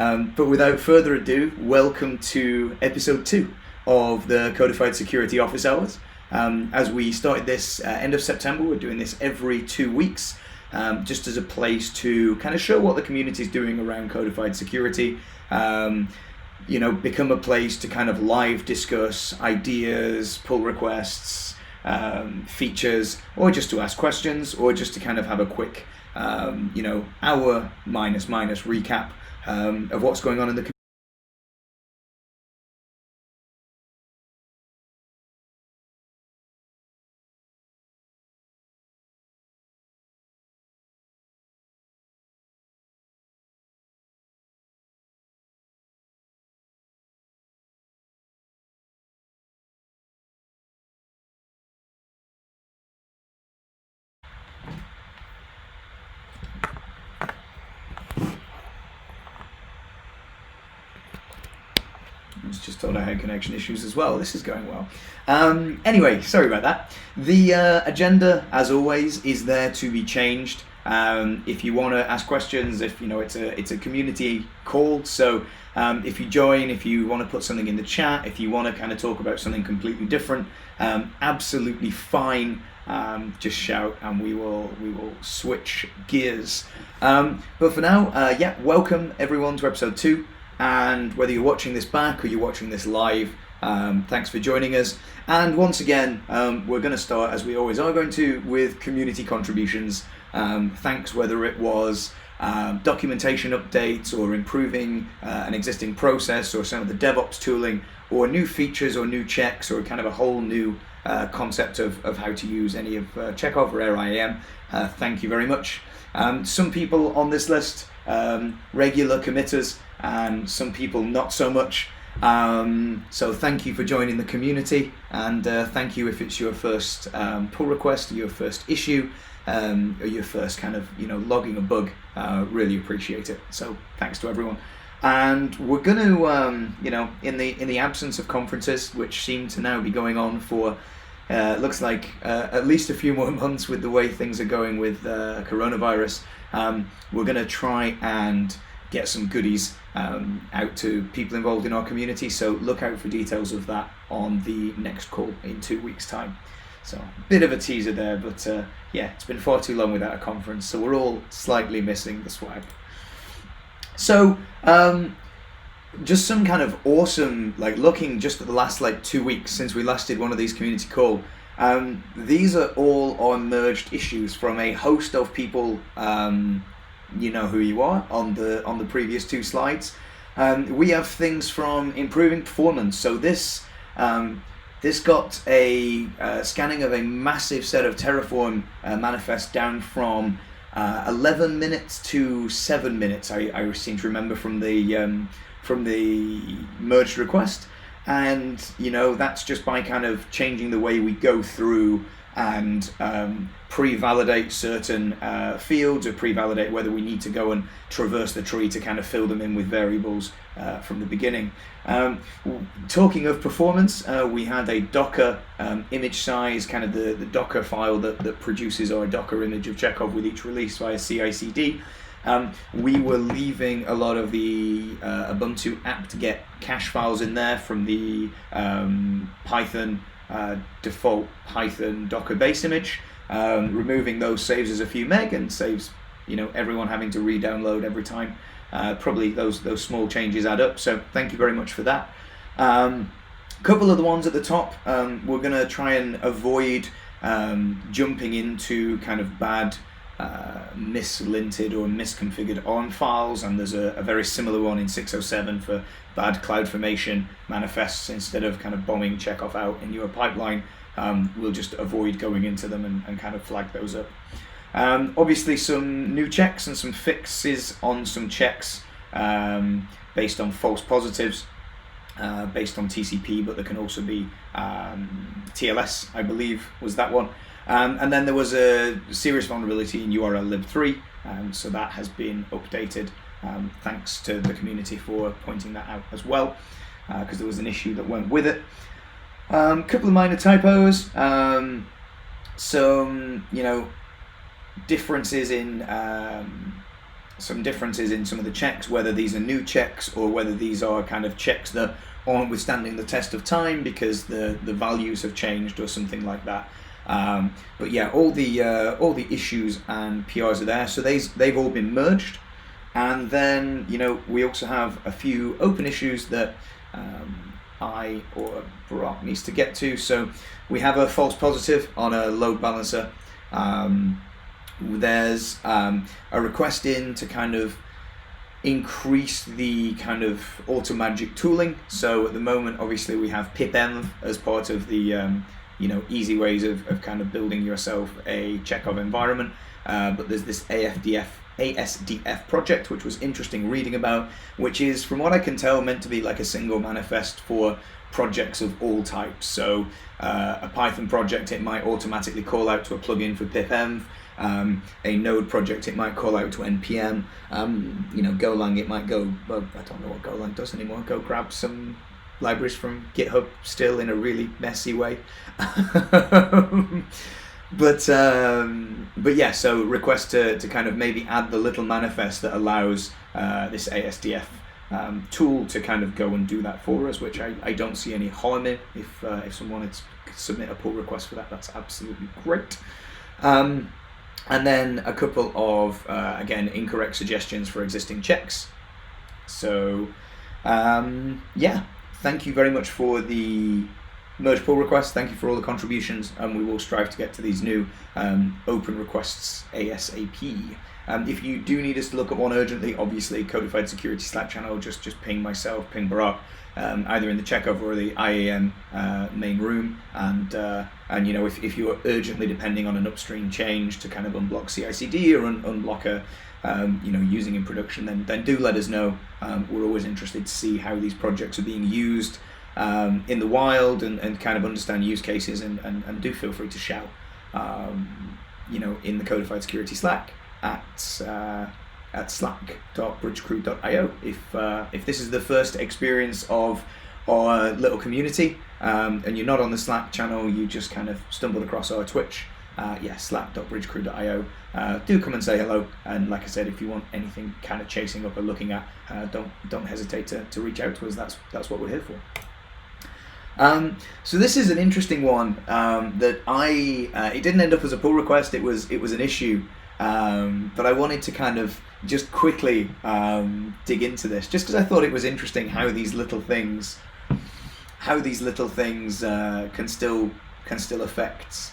But without further ado, welcome to episode 2 of the Codified Security Office Hours. As we started this end of September, we're doing this every 2 weeks, just as a place to kind of show what the community is doing around codified security. Become a place to kind of live discuss ideas, pull requests, features, or just to ask questions, or just to kind of have a quick, hour minus recap of what's going on in the community. Just told I had connection issues as well. This is going well. Anyway, sorry about that. The agenda, as always, is there to be changed. If you want to ask questions, if it's a community call, so if you join, if you want to put something in the chat, if you want to kind of talk about something completely different, absolutely fine. Just shout and we will switch gears. But for now, welcome everyone to episode 2. And whether you're watching this back or you're watching this live, thanks for joining us. And once again, we're going to start, as we always are going to, with community contributions. Thanks whether it was documentation updates or improving an existing process or some of the DevOps tooling or new features or new checks or kind of a whole new concept of how to use any of Chekhov or AIAM. Thank you very much. Some people on this list, regular committers, and some people not so much. So thank you for joining the community, and thank you if it's your first pull request, or your first issue, or your first kind of logging a bug. Really appreciate it. So thanks to everyone. And we're going to in the absence of conferences, which seem to now be going on for looks like at least a few more months with the way things are going with coronavirus, we're going to try and get some goodies out to people involved in our community, so look out for details of that on the next call in 2 weeks' time. So a bit of a teaser there, but it's been far too long without a conference, so we're all slightly missing the swag. So just some kind of awesome, looking just at the last 2 weeks since we last did one of these community calls. These are all our merged issues from a host of people. You know who you are on the previous 2 slides. We have things from improving performance. So this got a scanning of a massive set of Terraform manifests down from 11 minutes to 7 minutes. I seem to remember from the merged request, and that's just by kind of changing the way we go through and pre-validate certain fields, or pre-validate whether we need to go and traverse the tree to kind of fill them in with variables from the beginning. Talking of performance, we had a Docker image size, kind of the Docker file that produces our Docker image of Chekhov with each release via CI/CD. We were leaving a lot of the Ubuntu apt-get cache files in there from the Python default Python Docker base image. Removing those saves as a few meg and saves everyone having to re-download every time. Probably those small changes add up, so thank you very much for that. Couple of the ones at the top, we're going to try and avoid jumping into kind of bad mislinted or misconfigured ARM files, and there's a very similar one in 607 for bad CloudFormation manifests. Instead of kind of bombing Chekhov out in your pipeline, we'll just avoid going into them and kind of flag those up. Obviously some new checks and some fixes on some checks based on false positives, based on TCP, but there can also be TLS, I believe was that one. And then there was a serious vulnerability in URL lib3, so that has been updated. Thanks to the community for pointing that out as well, because there was an issue that went with it. Couple of minor typos, some differences in some differences in some of the checks, whether these are new checks or whether these are kind of checks that aren't withstanding the test of time because the values have changed or something like that. But yeah, all the issues and PRs are there, so they've all been merged. And then, you know, we also have a few open issues that I or Barack needs to get to. So we have a false positive on a load balancer. There's a request in to kind of increase the kind of automagic tooling. So at the moment, obviously, we have pipenv as part of the you know, easy ways of kind of building yourself a Chekhov environment. But there's this ASDF project, which was interesting reading about, which is, from what I can tell, meant to be like a single manifest for projects of all types. So a Python project, it might automatically call out to a plugin for pipenv. A Node project, it might call out to npm. You know, Golang, it might go, well, I don't know what Golang does anymore, go grab some libraries from GitHub still in a really messy way. But yeah, so request to kind of maybe add the little manifest that allows this ASDF tool to kind of go and do that for us, which I don't see any harm in. If someone wanted to submit a pull request for that, that's absolutely great. And then a couple of, again, incorrect suggestions for existing checks. So, yeah, thank you very much for the merge pull requests. Thank you for all the contributions, and we will strive to get to these new open requests ASAP. If you do need us to look at one urgently, obviously, Codified Security Slack channel, just ping myself, ping Barack, either in the Chekhov or the IAM main room, and you know, if you are urgently depending on an upstream change to kind of unblock CI/CD or unblock a you know, using in production, then do let us know. We're always interested to see how these projects are being used in the wild and kind of understand use cases, and do feel free to shout, you know, in the Codified Security Slack at slack.bridgecrew.io. If this is the first experience of our little community, and you're not on the Slack channel, you just kind of stumbled across our Twitch, yeah, slack.bridgecrew.io. Do come and say hello, and like I said, if you want anything kind of chasing up or looking at, don't hesitate to reach out to us. That's what we're here for. So this is an interesting one that it didn't end up as a pull request. It was an issue, but I wanted to kind of just quickly dig into this, just because I thought it was interesting how these little things can still affect,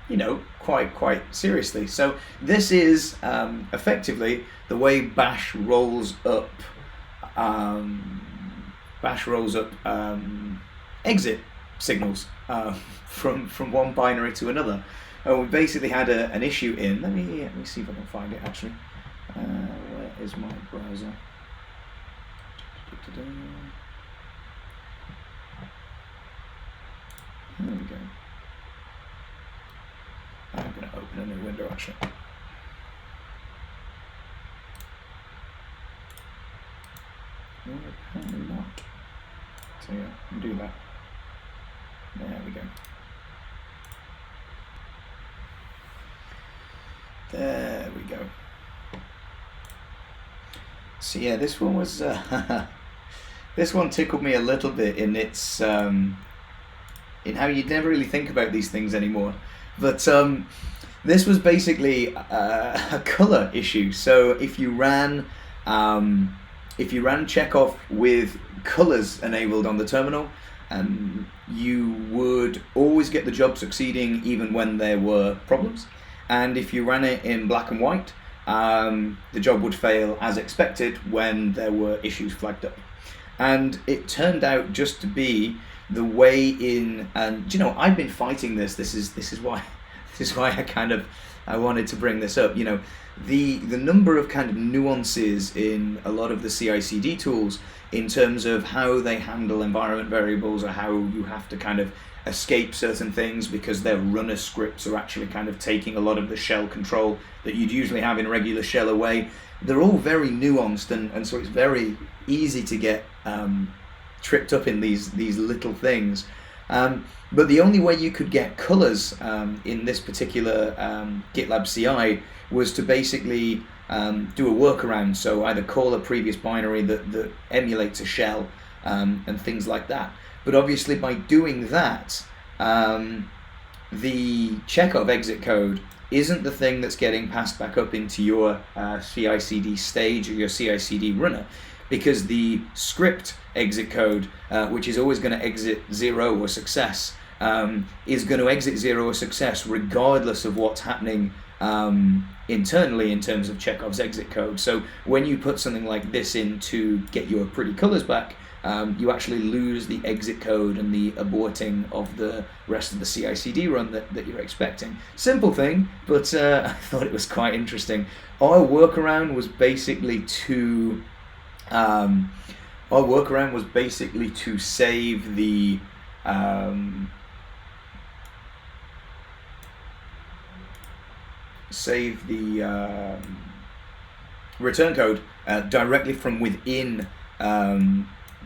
you know, quite seriously. So this is effectively the way Bash rolls up. Exit signals from one binary to another. We basically had an issue in. Let me see if I can find it actually. Where is my browser? There we go. I'm going to open a new window actually. No, apparently not. So yeah, I'll do that. There we go. There we go. So yeah, this one was this one tickled me a little bit in its in how you'd never really think about these things anymore. But this was basically a color issue. So if you ran Chekhov with colors enabled on the terminal, you would always get the job succeeding even when there were problems. And if you ran it in black and white, the job would fail as expected when there were issues flagged up. And it turned out just to be the way in, and you know, I've been fighting this. This is why I wanted to bring this up. You know, the number of kind of nuances in a lot of the CI/CD tools in terms of how they handle environment variables, or how you have to kind of escape certain things because their runner scripts are actually kind of taking a lot of the shell control that you'd usually have in regular shell away. They're all very nuanced, and so it's very easy to get tripped up in these little things. But the only way you could get colors in this particular GitLab CI was to basically do a workaround. So either call a previous binary that emulates a shell and things like that. But obviously by doing that, the Chekhov exit code isn't the thing that's getting passed back up into your CI/CD stage or your CI/CD runner, because the script exit code, which is always going to exit 0 or success, is going to exit 0 or success regardless of what's happening internally in terms of Chekhov's exit code. So when you put something like this in to get your pretty colors back, you actually lose the exit code and the aborting of the rest of the CI/CD run that you're expecting. Simple thing, but I thought it was quite interesting. Our workaround was basically to save the return code directly from within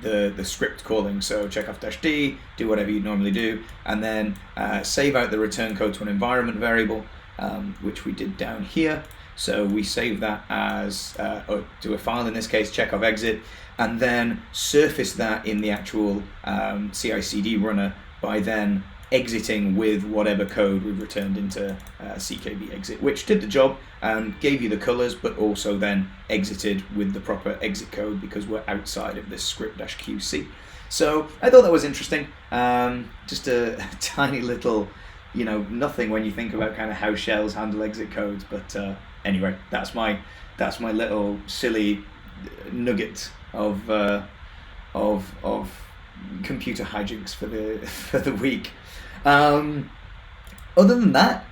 the script calling. So Chekhov-D, do whatever you'd normally do, and then save out the return code to an environment variable, which we did down here. So we save that as to a file, in this case Chekhov exit, and then surface that in the actual CI/CD runner by then exiting with whatever code we've returned into CKB exit, which did the job, gave you the colors, but also then exited with the proper exit code because we're outside of this script-QC. So I thought that was interesting. Just a tiny little, nothing when you think about kind of how shells handle exit codes. But anyway, that's my little silly nugget of computer hijinks for the week. Other than that,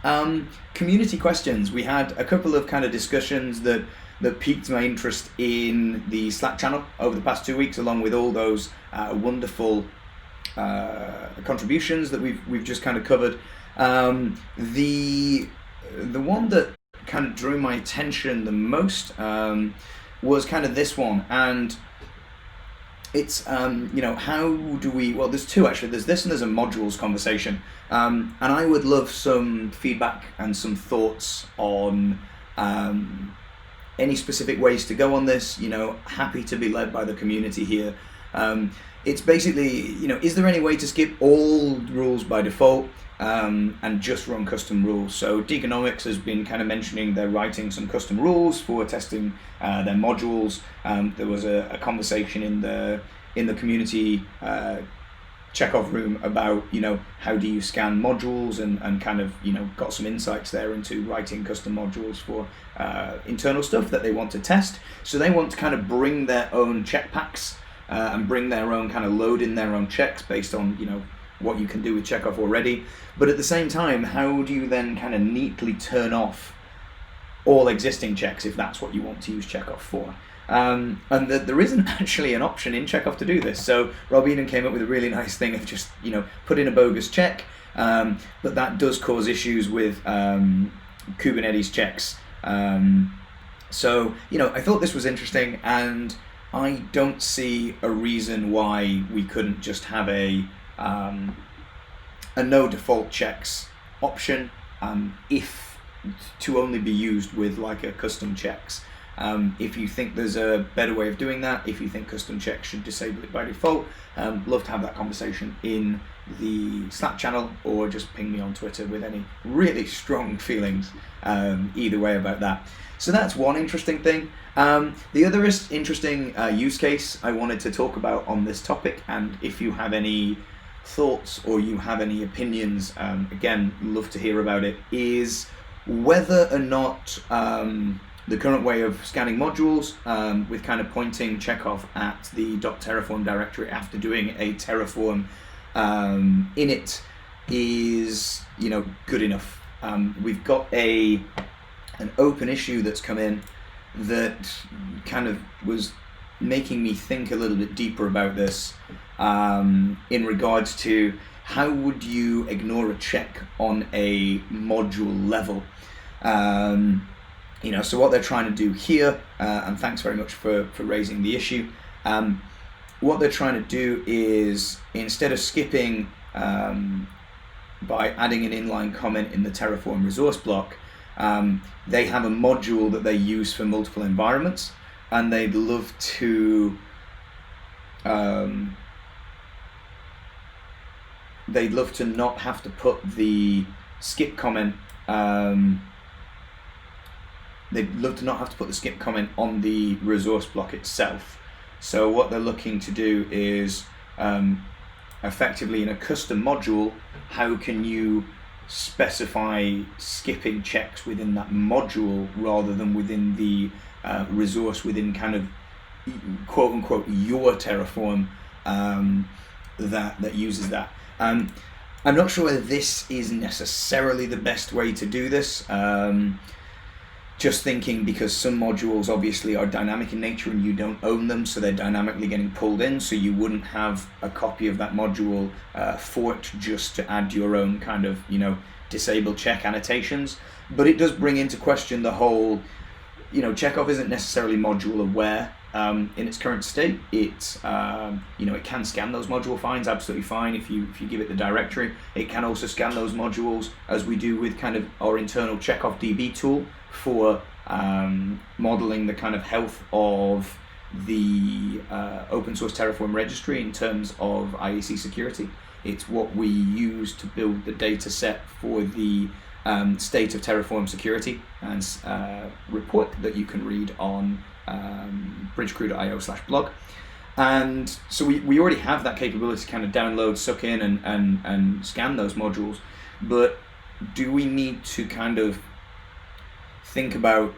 community questions. We had a couple of kind of discussions that piqued my interest in the Slack channel over the past 2 weeks, along with all those wonderful contributions that we've just kind of covered. The one that kind of drew my attention the most was kind of this one, and it's how do we, well, there's two actually, there's this and there's a modules conversation, and I would love some feedback and some thoughts on any specific ways to go on this. Happy to be led by the community here. It's basically, is there any way to skip all rules by default and just run custom rules? So Deconomics has been kind of mentioning they're writing some custom rules for testing their modules. There was a conversation in the community Chekhov room about how do you scan modules, and kind of got some insights there into writing custom modules for internal stuff that they want to test. So they want to kind of bring their own check packs and bring their own kind of load in their own checks based on what you can do with Chekhov already. But at the same time, how do you then kind of neatly turn off all existing checks if that's what you want to use Chekhov for? And there isn't actually an option in Chekhov to do this. So Rob Eden came up with a really nice thing of just put in a bogus check, but that does cause issues with Kubernetes checks. So I thought this was interesting, and I don't see a reason why we couldn't just have a no default checks option, if to only be used with like a custom checks. If you think there's a better way of doing that, if you think custom checks should disable it by default, love to have that conversation in the Slack channel, or just ping me on Twitter with any really strong feelings either way about that. So that's one interesting thing. The other interesting use case I wanted to talk about on this topic, and if you have any thoughts or you have any opinions, again, love to hear about it, is whether or not the current way of scanning modules with kind of pointing Chekhov at the .terraform directory after doing a Terraform init is good enough. We've got an open issue that's come in that kind of was making me think a little bit deeper about this in regards to how would you ignore a check on a module level. So what they're trying to do here, and thanks very much for raising the issue, what they're trying to do is, instead of skipping by adding an inline comment in the Terraform resource block, They have a module that they use for multiple environments, and they'd love to not have to put the skip comment. They'd love to not have to put the skip comment on the resource block itself. So what they're looking to do is effectively in a custom module, how can you specify skipping checks within that module rather than within the resource within kind of quote unquote your Terraform that uses that. I'm not sure whether this is necessarily the best way to do this. Just thinking, because some modules obviously are dynamic in nature and you don't own them, so they're dynamically getting pulled in, so you wouldn't have a copy of that module forked just to add your own kind of, disable check annotations. But it does bring into question the whole, Chekhov isn't necessarily module aware in its current state. It can scan those module finds absolutely fine if you give it the directory. It can also scan those modules as we do with kind of our internal Chekhov DB tool for modeling the kind of health of the open source Terraform registry in terms of IAC security. It's what we use to build the data set for the state of Terraform security and report that you can read on bridgecrew.io/blog. And so we already have that capability to kind of download, suck in and scan those modules, but do we need to kind of think about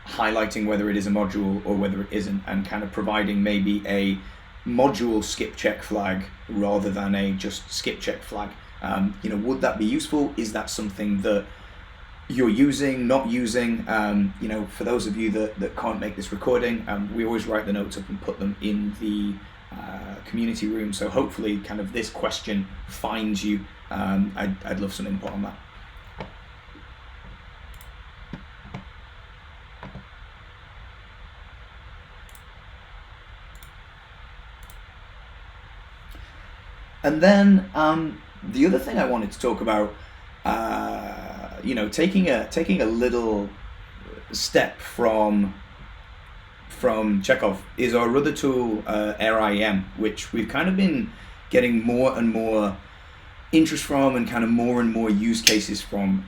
highlighting whether it is a module or whether it isn't, and kind of providing maybe a module skip check flag rather than a just skip check flag? Would that be useful? Is that something that you're using, not using? For those of you that can't make this recording, we always write the notes up and put them in the community room, so hopefully kind of this question finds you. I'd love some input on that. And then the other thing I wanted to talk about, taking a little step from Chekhov, is our other tool, AirIM, which we've kind of been getting more and more interest from and kind of more and more use cases from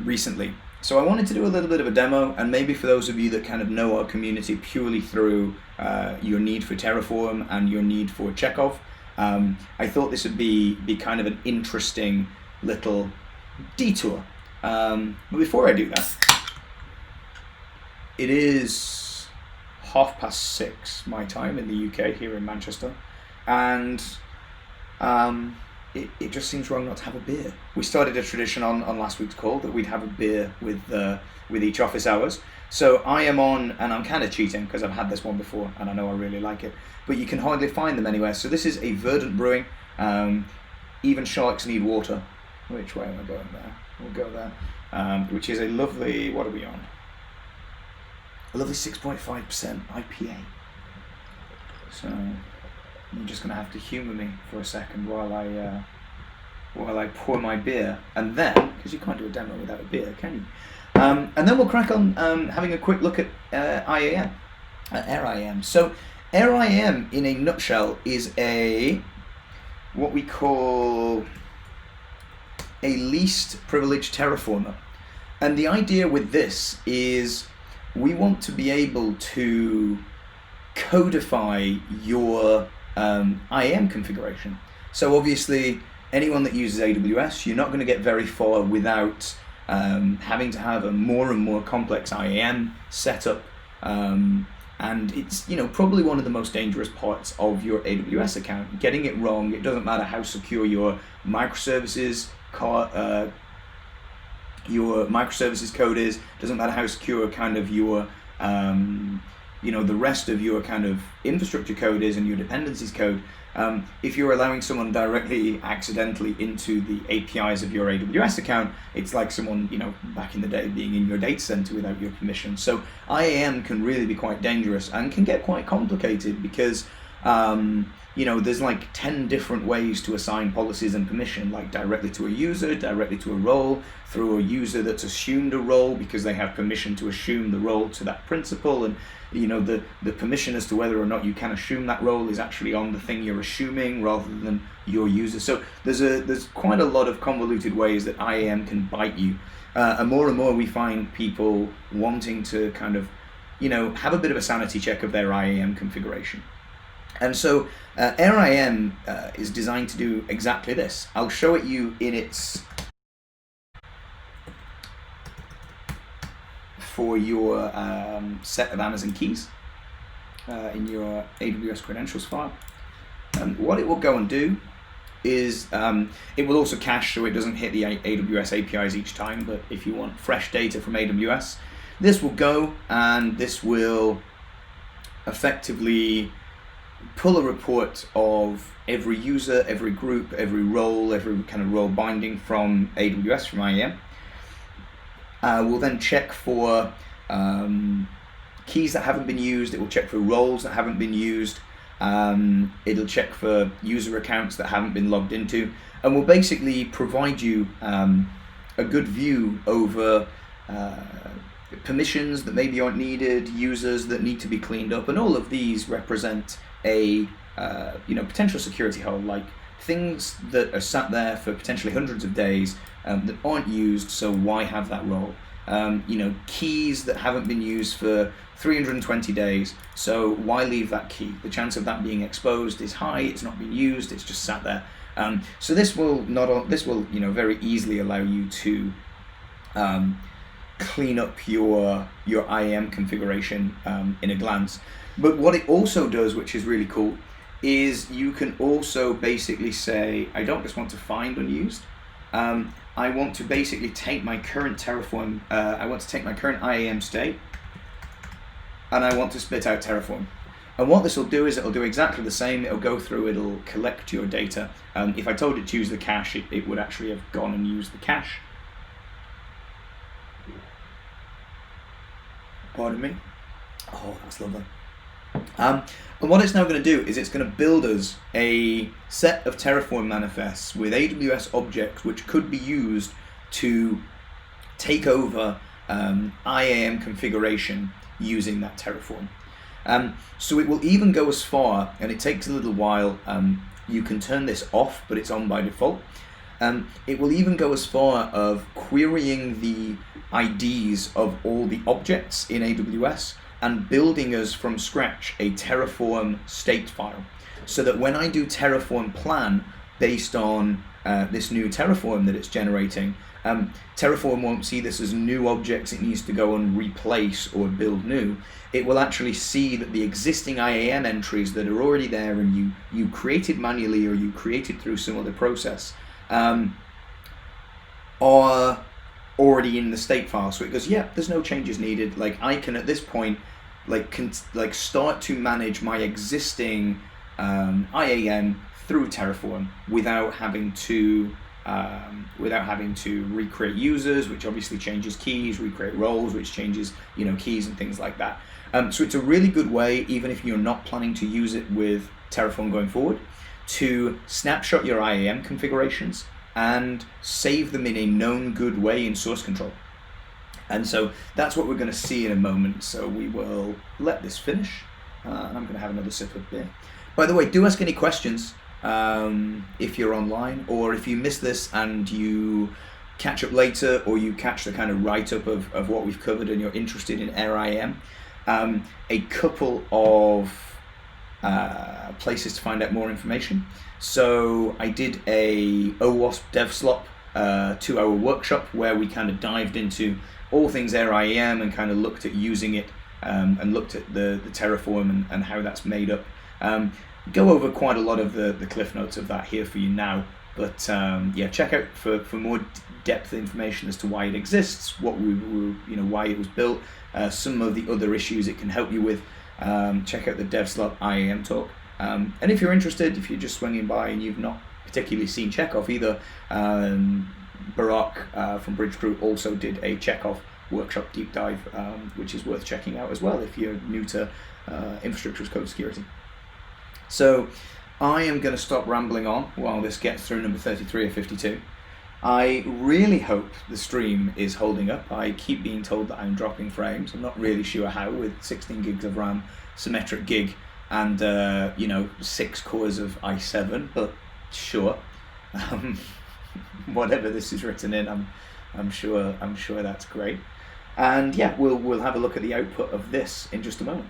recently. So I wanted to do a little bit of a demo, and maybe for those of you that kind of know our community purely through your need for Terraform and your need for Chekhov, I thought this would be kind of an interesting little detour. But before I do that, it is 6:30 my time in the UK here in Manchester, and it just seems wrong not to have a beer. We started a tradition on last week's call that we'd have a beer with each office hours. So I am on, and I'm kind of cheating because I've had this one before and I know I really like it, but you can hardly find them anywhere. So this is a Verdant Brewing, Even Sharks Need Water. Which way am I going there? We'll go there. Which is a lovely, what are we on? A lovely 6.5% IPA. So you're just going to have to humour me for a second while I pour my beer, and then, because you can't do a demo without a beer, can you? And then we'll crack on having a quick look at AirIM. So AirIM, in a nutshell, is what we call a least privileged terraformer. And the idea with this is we want to be able to codify your IAM configuration. So obviously, anyone that uses AWS, you're not going to get very far without having to have a more and more complex IAM setup, and it's probably one of the most dangerous parts of your AWS account. Getting it wrong, it doesn't matter how secure your microservices code is, doesn't matter how secure kind of your the rest of your kind of infrastructure code is and your dependencies code. If you're allowing someone directly accidentally into the APIs of your AWS account, it's like someone, back in the day being in your data center without your permission. So IAM can really be quite dangerous and can get quite complicated because There's like 10 different ways to assign policies and permission, like directly to a user, directly to a role, through a user that's assumed a role because they have permission to assume the role to that principal, and the permission as to whether or not you can assume that role is actually on the thing you're assuming rather than your user. So there's quite a lot of convoluted ways that IAM can bite you, and more we find people wanting to kind of have a bit of a sanity check of their IAM configuration. And so AirIAM is designed to do exactly this. I'll show it you in its for your set of Amazon keys in your AWS credentials file. What it will go and do is it will also cache so it doesn't hit the AWS APIs each time, but if you want fresh data from AWS, this will go and this will effectively pull a report of every user, every group, every role, every kind of role binding from AWS, from IAM. We'll then check for keys that haven't been used. It will check for roles that haven't been used. It'll check for user accounts that haven't been logged into, and will basically provide you a good view over permissions that maybe aren't needed, users that need to be cleaned up, and all of these represent a potential security hole, like things that are sat there for potentially hundreds of days that aren't used, so why have that role? Keys that haven't been used for 320 days, so why leave that key? The chance of that being exposed is high. It's not been used. It's just sat there. So this will very easily allow you to clean up your IAM configuration in a glance. But what it also does, which is really cool, is you can also basically say, I don't just want to find unused. I want to basically take my current Terraform, I want to take my current IAM state, and I want to spit out Terraform. And what this will do is it'll do exactly the same. It'll go through, it'll collect your data. If I told it to use the cache, it would actually have gone and used the cache. Pardon me. Oh, that's lovely. And what it's now going to do is it's going to build us a set of Terraform manifests with AWS objects which could be used to take over IAM configuration using that Terraform. So it will even go as far, and it takes a little while, you can turn this off, but it's on by default. It will even go as far of querying the IDs of all the objects in AWS and building us from scratch a Terraform state file, so that when I do Terraform plan based on this new Terraform that it's generating, Terraform won't see this as new objects it needs to go and replace or build new. It will actually see that the existing IAM entries that are already there and you created manually or you created through some other process are already in the state file. So it goes, yeah, there's no changes needed. Like I can at this point start to manage my existing IAM through Terraform without having to recreate users, which obviously changes keys, recreate roles, which changes keys and things like that. So it's a really good way, even if you're not planning to use it with Terraform going forward, to snapshot your IAM configurations and save them in a known good way in source control. And so that's what we're going to see in a moment. So we will let this finish, and I'm going to have another sip of beer. By the way, do ask any questions if you're online, or if you miss this and you catch up later, or you catch the kind of write-up of what we've covered and you're interested in AirIAM. A couple of places to find out more information. So I did a OWASP DevSlop 2-hour workshop where we kind of dived into all things AirIAM and kind of looked at using it and looked at the Terraform and how that's made up. Go over quite a lot of the cliff notes of that here for you now, but yeah, check out for more depth information as to why it exists, why it was built, some of the other issues it can help you with. Check out the DevSlop IAM talk. And if you're interested, if you're just swinging by and you've not particularly seen Chekhov either, Barak from Bridgecrew also did a Chekhov workshop deep dive, which is worth checking out as well if you're new to infrastructure as code security. So I am going to stop rambling on while this gets through number 33 or 52. I really hope the stream is holding up. I keep being told that I'm dropping frames. I'm not really sure how with 16 gigs of RAM, symmetric gig, and 6 cores of i7. But sure, whatever this is written in, I'm sure that's great. And yeah, we'll have a look at the output of this in just a moment.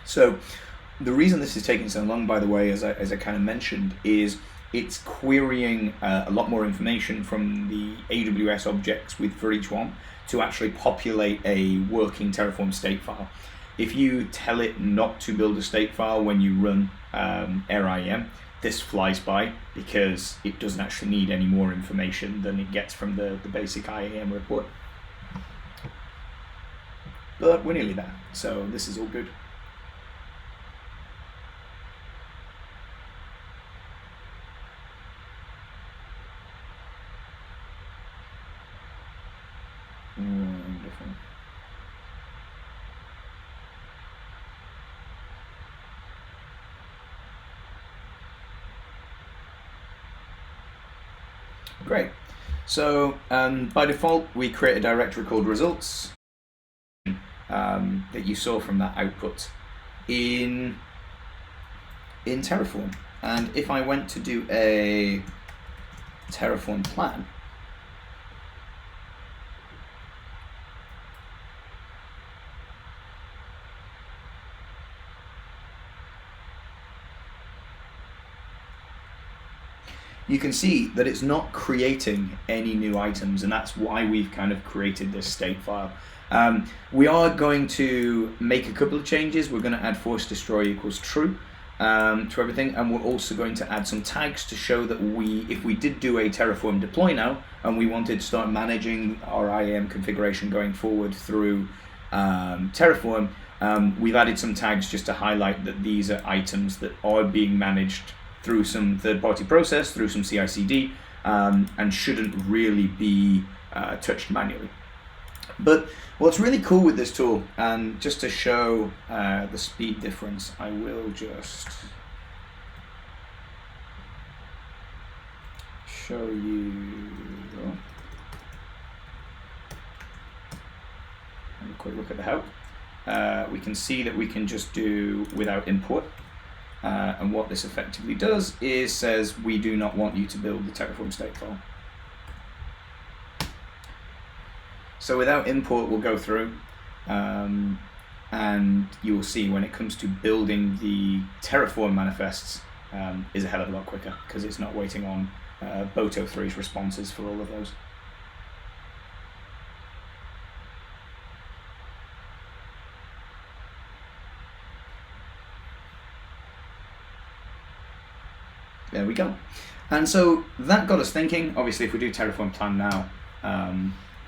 So the reason this is taking so long, by the way, as I kind of mentioned, is it's querying a lot more information from the AWS objects for each one to actually populate a working Terraform state file. If you tell it not to build a state file when you run AirIAM, this flies by because it doesn't actually need any more information than it gets from the basic IAM report. But we're nearly there, so this is all good. Wonderful. Great. So by default, we create a directory called results that you saw from that output in Terraform. And if I went to do a Terraform plan, you can see that it's not creating any new items, and that's why we've kind of created this state file. We are going to make a couple of changes. We're going to add force destroy equals true to everything, and we're also going to add some tags to show that if we did do a Terraform deploy now, and we wanted to start managing our IAM configuration going forward through Terraform, we've added some tags just to highlight that these are items that are being managed through some third-party process, through some CI/CD, and shouldn't really be touched manually. But what's really cool with this tool, and just to show the speed difference, I will just show you. Have a quick look at the help. We can see that we can just do without import. And what this effectively does is says we do not want you to build the Terraform state file. So without import, we'll go through and you will see when it comes to building the Terraform manifests is a hell of a lot quicker because it's not waiting on Boto 3's responses for all of those. There we go. And so that got us thinking. Obviously, if we do Terraform plan now,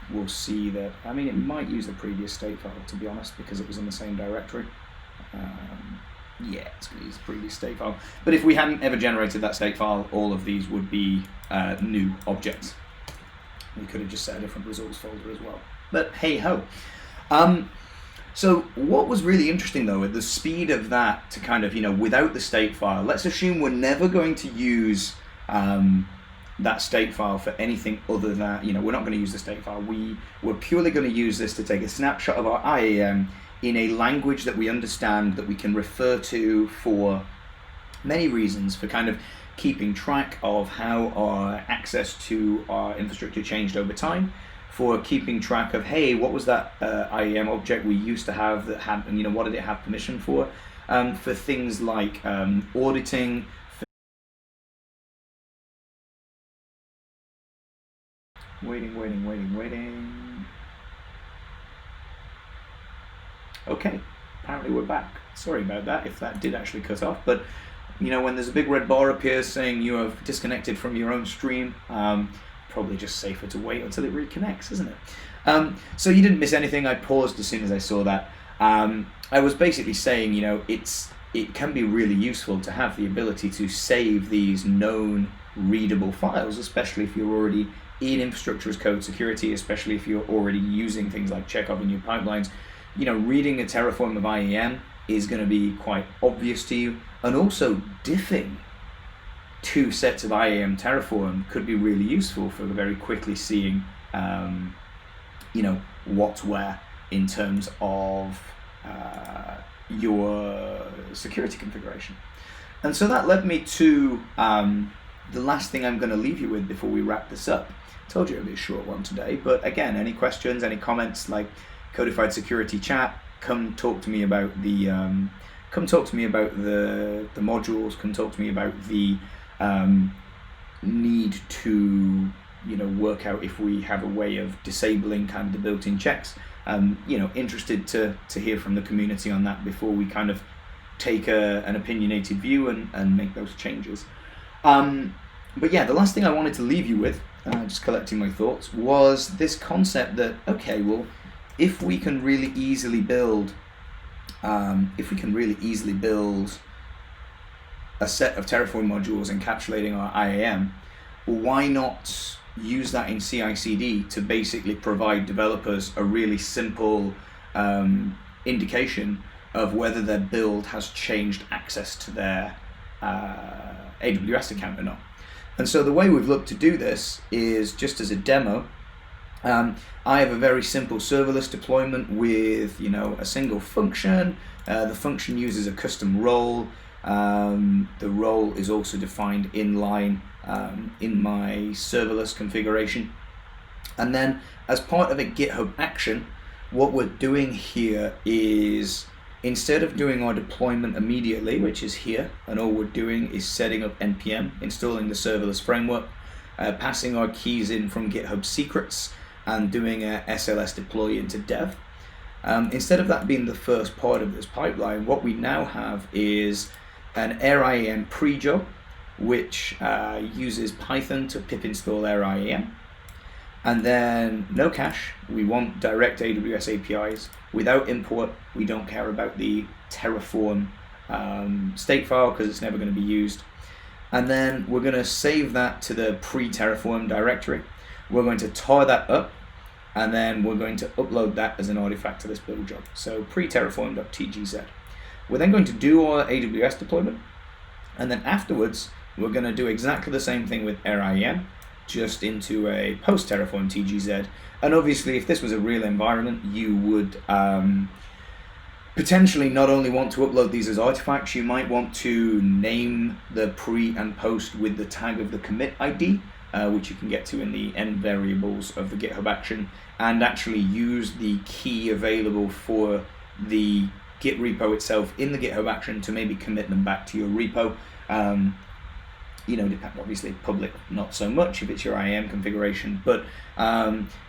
we'll see that, I mean, it might use the previous state file, to be honest, because it was in the same directory. Yeah, it's going to use the previous state file. But if we hadn't ever generated that state file, all of these would be new objects. We could have just set a different results folder as well. But hey ho. So what was really interesting though, with the speed of that to kind of, without the state file, let's assume we're never going to use that state file for anything other than, we're not going to use the state file. We're purely going to use this to take a snapshot of our IAM in a language that we understand, that we can refer to for many reasons, for kind of keeping track of how our access to our infrastructure changed over time, for keeping track of, hey, what was that IAM object we used to have that had, what did it have permission for things like auditing. Waiting. Okay, apparently we're back. Sorry about that, if that did actually cut off, but when there's a big red bar appears saying you have disconnected from your own stream, probably just safer to wait until it reconnects, isn't it? So you didn't miss anything. I paused as soon as I saw that. I was basically saying, it can be really useful to have the ability to save these known readable files, especially if you're already in infrastructure as code security, especially if you're already using things like Chekhov in your pipelines. Reading a Terraform of IAM is going to be quite obvious to you, and also diffing two sets of IAM Terraform could be really useful for very quickly seeing what's where in terms of your security configuration. And so that led me to the last thing I'm going to leave you with before we wrap this up. I told you it'd be a short one today, but again, any questions, any comments, like Codified Security Chat, come talk to me about the modules, come talk to me about the need to work out if we have a way of disabling kind of the built-in checks. Interested to hear from the community on that before we kind of take an opinionated view and make those changes. But yeah, the last thing I wanted to leave you with, just collecting my thoughts, was this concept that, okay, well, if we can really easily build a set of Terraform modules encapsulating our IAM, well, why not use that in CI/CD to basically provide developers a really simple indication of whether their build has changed access to their AWS account or not. And so the way we've looked to do this is just as a demo. I have a very simple serverless deployment with a single function. The function uses a custom role. The role is also defined inline in my serverless configuration. And then as part of a GitHub action, what we're doing here is, instead of doing our deployment immediately, which is here, and all we're doing is setting up npm, installing the serverless framework, passing our keys in from GitHub secrets, and doing a SLS deploy into dev. Instead of that being the first part of this pipeline, what we now have is an AirIAM pre-job, which uses Python to pip install AirIAM. And then no cache, we want direct AWS APIs. Without import, we don't care about the Terraform state file because it's never going to be used. And then we're going to save that to the pre-Terraform directory. We're going to tar that up, and then we're going to upload that as an artifact to this build job. So pre-terraform.tgz. We're then going to do our AWS deployment, and then afterwards, we're going to do exactly the same thing with AirIAM, just into a post-Terraform TGZ. And obviously, if this was a real environment, you would potentially not only want to upload these as artifacts, you might want to name the pre and post with the tag of the commit ID, which you can get to in the end variables of the GitHub action, and actually use the key available for the Git repo itself in the GitHub action to maybe commit them back to your repo. Obviously public not so much if it's your IAM configuration, but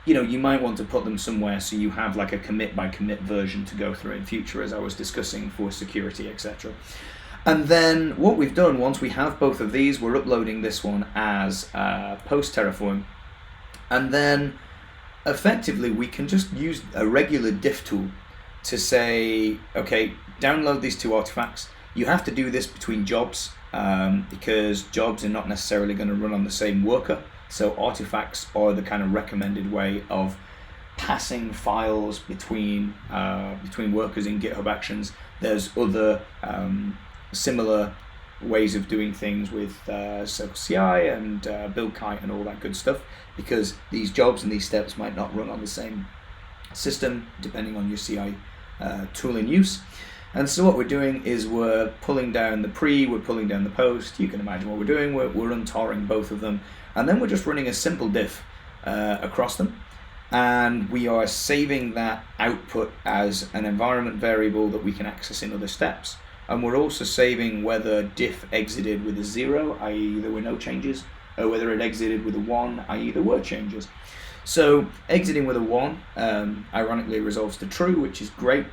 you might want to put them somewhere so you have like a commit by commit version to go through in future, as I was discussing, for security, etc. And then what we've done, once we have both of these, we're uploading this one as post Terraform, and then effectively we can just use a regular diff tool to say, okay, download these two artifacts. You have to do this between jobs, because jobs are not necessarily going to run on the same worker. So artifacts are the kind of recommended way of passing files between workers in GitHub Actions. There's other similar ways of doing things with CircleCI and BuildKite and all that good stuff, because these jobs and these steps might not run on the same system depending on your CI tool in use. And so what we're doing is we're pulling down the pre, we're pulling down the post. You can imagine what we're doing. We're untarring both of them, and then we're just running a simple diff across them, and we are saving that output as an environment variable that we can access in other steps. And we're also saving whether diff exited with a 0, i.e. there were no changes, or whether it exited with a 1, i.e. there were changes. So exiting with a 1 ironically resolves to true, which is great,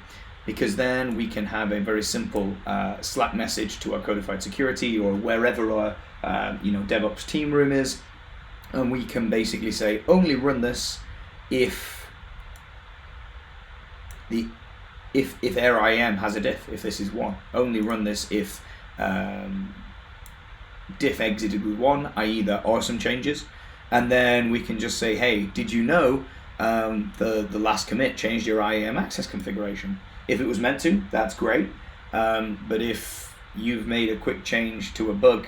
because then we can have a very simple Slack message to our Codified Security or wherever our DevOps team room is, and we can basically say only run this if AirIAM has a diff, if this is 1. Only run this if diff exited with 1, i.e. there are some changes, and then we can just say, hey, did you know the last commit changed your IAM access configuration? If it was meant to, that's great, but if you've made a quick change to a bug,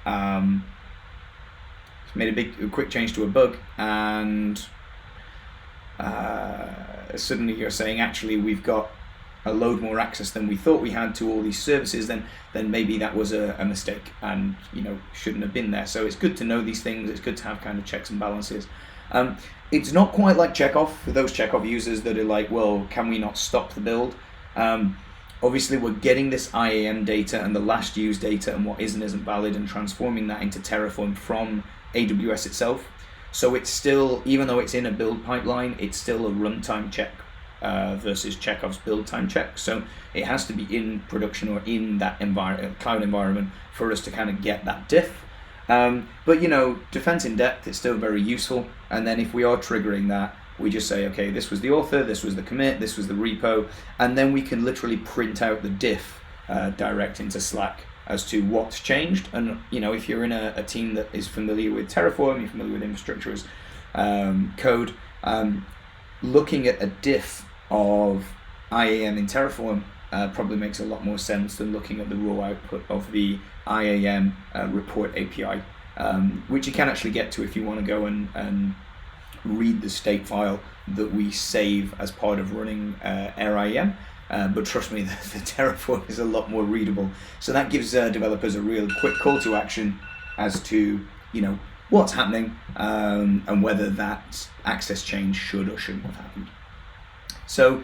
and suddenly you're saying, actually, we've got a load more access than we thought we had to all these services, then maybe that was a mistake and shouldn't have been there. So it's good to know these things. It's good to have kind of checks and balances. It's not quite like checkoff for those checkoff users that are like, well, can we not stop the build? Obviously, we're getting this IAM data and the last used data and what isn't valid and transforming that into Terraform from AWS itself. So it's still, even though it's in a build pipeline, it's still a runtime check versus checkoff's build time check. So it has to be in production or in that cloud environment for us to kind of get that diff. But defense in depth is still very useful. And then if we are triggering that, we just say, okay, this was the author, this was the commit, this was the repo, and then we can literally print out the diff direct into Slack as to what's changed. And if you're in a team that is familiar with Terraform, you're familiar with infrastructure as code, looking at a diff of IAM in Terraform probably makes a lot more sense than looking at the raw output of the IAM report API, which you can actually get to if you want to go and read the state file that we save as part of running AirIAM. But trust me, the Terraform is a lot more readable. So that gives developers a real quick call to action as to what's happening and whether that access change should or shouldn't have happened. So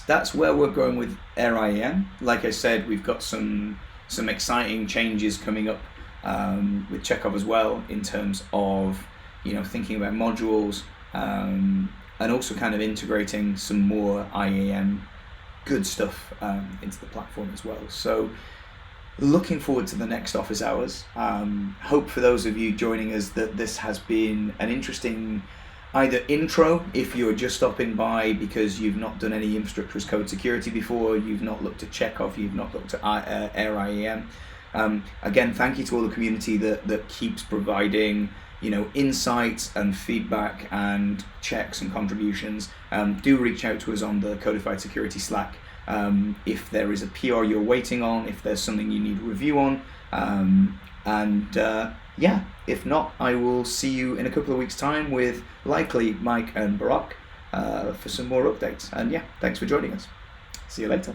that's where we're going with AirIAM. Like I said, we've got some exciting changes coming up with Chekhov as well, in terms of thinking about modules and also kind of integrating some more IAM good stuff into the platform as well. So looking forward to the next office hours. Hope for those of you joining us that this has been an interesting either intro, if you're just stopping by because you've not done any infrastructure as code security before, you've not looked at Chekhov, you've not looked at AirIAM. Again, thank you to all the community that keeps providing insights and feedback and checks and contributions. Do reach out to us on the Codified Security Slack if there is a PR you're waiting on, if there's something you need a review on, if not, I will see you in a couple of weeks' time with likely Mike and Barack for some more updates. And thanks for joining us. See you later.